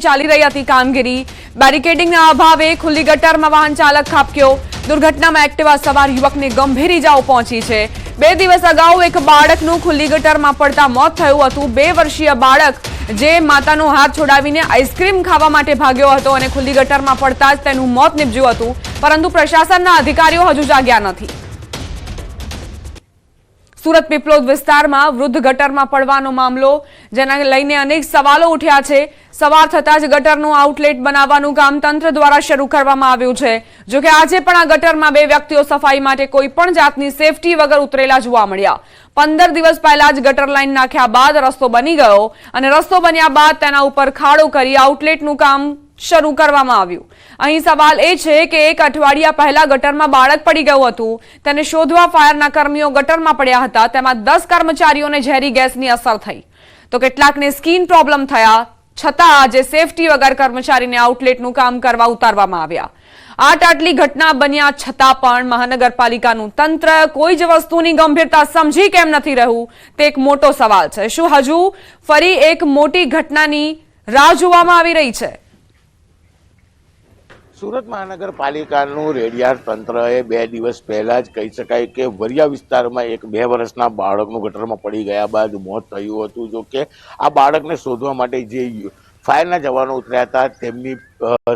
ચાલી રહી હતી કામગીરી બેરિકેડિંગના અભાવે ખુલ્લી ગટરમાં વાહન ચાલક ખાબક્યો। દુર્ઘટનામાં એક્ટિવા સવાર યુવકને ગંભીર ઇજાઓ પહોંચી છે। 2 દિવસ અગાઉ એક બાળકનું ખુલ્લી ગટરમાં પડતા મોત થયું હતું। 2 વર્ષીય બાળક જે માતાનો હાથ છોડાવીને આઈસ્ક્રીમ ખાવા માટે ભાગ્યો હતો અને ખુલ્લી ગટરમાં પડતા જ તેનું મોત નીપજ્યું હતું, પરંતુ પ્રશાસનના અધિકારીઓ હજુ જાગ્યા નથી। સુરત પીપલોદ વિસ્તારમાં વૃદ્ધ ગટરમાં પડવાનો મામલો, જેના લઈને અનેક સવાલો ઉઠ્યા છે। સવાર થતાં જ ગટરનું આઉટલેટ બનાવવાનું કામ તંત્ર દ્વારા શરૂ કરવામાં આવ્યું છે। જો કે આજે પણ આ ગટરમાં 2 વ્યક્તિઓ સફાઈ માટે કોઈ પણ જાતની સેફટી વગર ઉતરેલા જોવા મળ્યા। 15 દિવસ પહેલા જ ગટર લાઈન નાખ્યા બાદ રસ્તો બની ગયો અને રસ્તો બન્યા બાદ તેના ઉપર ખાડો કરી આઉટલેટનું કામ શરૂ કરવામાં આવ્યું। અહીં સવાલ એ છે કે 1 અઠવાડિયા પહેલા ગટરમાં બાળક પડી ગયું હતું, તેને શોધવા ફાયરના કર્મીઓ ગટરમાં પડ્યા હતા। તેમાં 10 કર્મચારીઓને ઝેરી ગેસની અસર થઈ તો કેટલાકને સ્કિન પ્રોબ્લેમ થયા, છતાં આજે સેફટી વગર કર્મચારીને આઉટલેટનું કામ કરવા ઉતારવામાં આવ્યા। આટલી ઘટના બન્યા છતાં પણ મહાનગરપાલિકાનું તંત્ર કોઈ જ વસ્તુની ગંભીરતા સમજી કેમ નથી રહ્યું, તે એક મોટો સવાલ છે। શું હજુ ફરી એક મોટી ઘટનાની રાહ જોવામાં આવી રહી છે? સુરત મહાનગરપાલિકાનું રેડિયાર તંત્રએ 2 દિવસ પહેલા જ કહી શકાય કે વરિયા વિસ્તારમાં એક 2 વર્ષના બાળકનું ગટરમાં પડી ગયા બાદ મોત થયું હતું। જો કે આ બાળકને શોધવા માટે જે ફાયરના જવાનો ઉતર્યા હતા, તેમની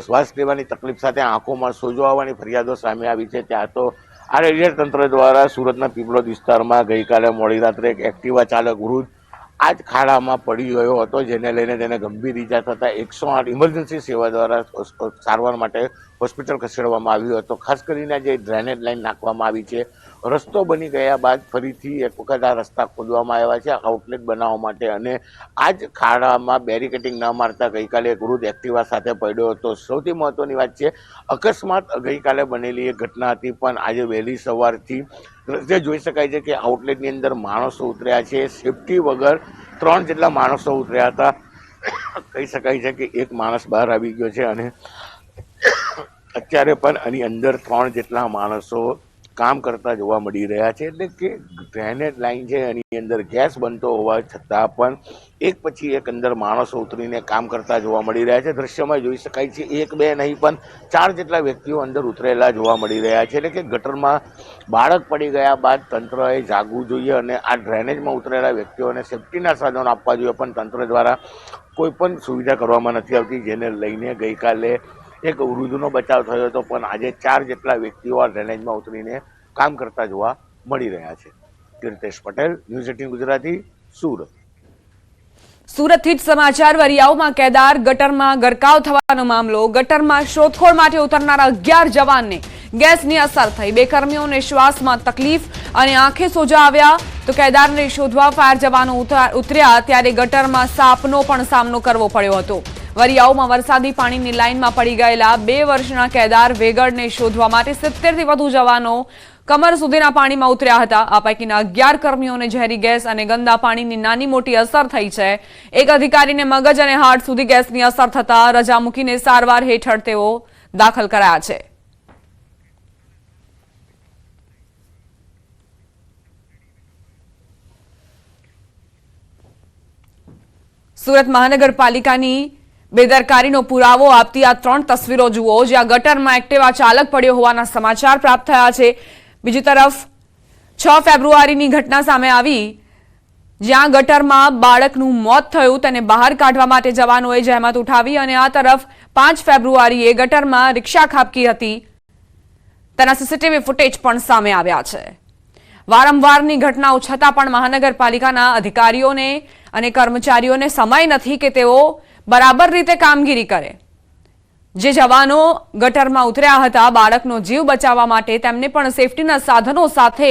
શ્વાસ લેવાની તકલીફ સાથે આંખોમાં સોજો આવવાની ફરિયાદો સામે આવી છે। ત્યાં તો આ રેડિયાર તંત્ર દ્વારા સુરતના પીપલોદ વિસ્તારમાં ગઈકાલે મોડી રાત્રે એક એક્ટિવા ચાલક વૃદ્ધ આ જ ખાડામાં પડી ગયો હતો, જેને લઈને તેને ગંભીર ઈજા થતાં 108 ઇમરજન્સી સેવા દ્વારા સારવાર માટે હોસ્પિટલ ખસેડવામાં આવ્યો હતો। ખાસ કરીને જે ડ્રેનેજ લાઈન નાખવામાં આવી છે, રસ્તો બની ગયા બાદ ફરીથી એક વખત આ રસ્તા ખોદવામાં આવ્યા છે આઉટલેટ બનાવવા માટે, અને આ જ ખાડામાં બેરિકેડિંગ ન મારતા ગઈકાલે એક વૃદ્ધ એક્ટિવા સાથે પડ્યો હતો। સૌથી મહત્વની વાત છે, અકસ્માત ગઈકાલે બનેલી એક ઘટના હતી, પણ આજે વહેલી સવારથી જે જોઈ શકાય છે કે આઉટલેટની અંદર માણસો ઉતર્યા છે। સેફટી વગર 3 જેટલા માણસો ઉતર્યા હતા। કહી શકાય છે કે એક માણસ બહાર આવી ગયો છે અને અત્યારે પણ આની અંદર 3 જેટલા માણસો કામ કરતા જોવા મળી રહ્યા છે। એટલે કે ડ્રેનેજ લાઈન છે, એની અંદર ગેસ બનતો હોવા છતાં પણ એક પછી એક અંદર માણસો ઉતરીને કામ કરતા જોવા મળી રહ્યા છે। દ્રશ્યમાં જોઈ શકાય છે 1 2 નહીં પણ 4 જેટલા વ્યક્તિઓ અંદર ઉતરેલા જોવા મળી રહ્યા છે। એટલે કે ગટરમાં બાળક પડી ગયા બાદ તંત્રએ જાગવું જોઈએ અને આ ડ્રેનેજમાં ઉતરેલા વ્યક્તિઓને સેફટીના સાધનો આપવા જોઈએ, પણ તંત્ર દ્વારા કોઈ પણ સુવિધા કરવામાં નથી આવતી, જેને લઈને ગઈકાલે એક વૃદ્ધનો બચાવ થયો હતો, પણ આજે 4 જેટલા વ્યક્તિઓ આ ડ્રેનેજમાં ઉતરીને કામ કરતા જોવા મળી રહ્યા છે। કીર્તેશ પટેલ, ન્યૂઝ 18 ગુજરાતી, સુરત। સુરતથી જ સમાચાર। વરિયાઓમાં કેદાર ગટરમાં ગરકાવ થવાનો મામલો। ગટરમાં શોધખોળ માટે ઉતરનારા 11 જવાનને ગેસની અસર થઈ। 2 કર્મીઓને શ્વાસમાં તકલીફ અને આંખે સોજા આવ્યા તો કેદારને શોધવા ફાયર જવાનો ઉતર્યા ત્યારે ગટરમાં સાપનો પણ સામનો કરવો પડ્યો હતો। વરિયાઓમાં વરસાદી પાણીની લાઇનમાં પડી ગયેલા 2 વર્ષના કેદાર વેગડને શોધવા માટે 70 થી વધુ જવાનો કમર સુધીના પાણીમાં ઉતર્યા હતા। આ પૈકીના 11 કર્મીઓને ઝેરી ગેસ અને ગંદા પાણીની નાની મોટી અસર થઈ છે। એક અધિકારીને મગજ અને હાર્ટ સુધી ગેસની અસર થતા રજા મૂકીને સારવાર હેઠળ તેઓ દાખલ કરાયા છે। સુરત મહાનગરપાલિકાની બેદરકારીનો પુરાવો આપતી આ 3 તસવીરો જુઓ, જ્યાં ગટરમાં એક્ટિવા ચાલક પડ્યો હોવાના સમાચાર પ્રાપ્ત થયા છે। બીજી તરફ 6 ફેબ્રુઆરીની ઘટના સામે આવી, જ્યાં ગટરમાં બાળકનું મોત થયું, તેને બહાર કાઢવા માટે જવાનોએ જહેમત ઉઠાવી, અને આ તરફ 5 ફેબ્રુઆરીએ ગટરમાં રિક્ષા ખાબકી હતી, તેના સીસીટીવી ફૂટેજ પણ સામે આવ્યા છે। વારંવારની ઘટનાઓ છતાં પણ મહાનગરપાલિકાના અધિકારીઓને અને કર્મચારીઓને સમય નથી કે તેઓ બરાબર રીતે કામગીરી કરે। જે જવાનો ગટરમાં ઉતર્યા હતા બાળકનો જીવ બચાવવા માટે, તેમને પણ સેફટીના સાધનો સાથે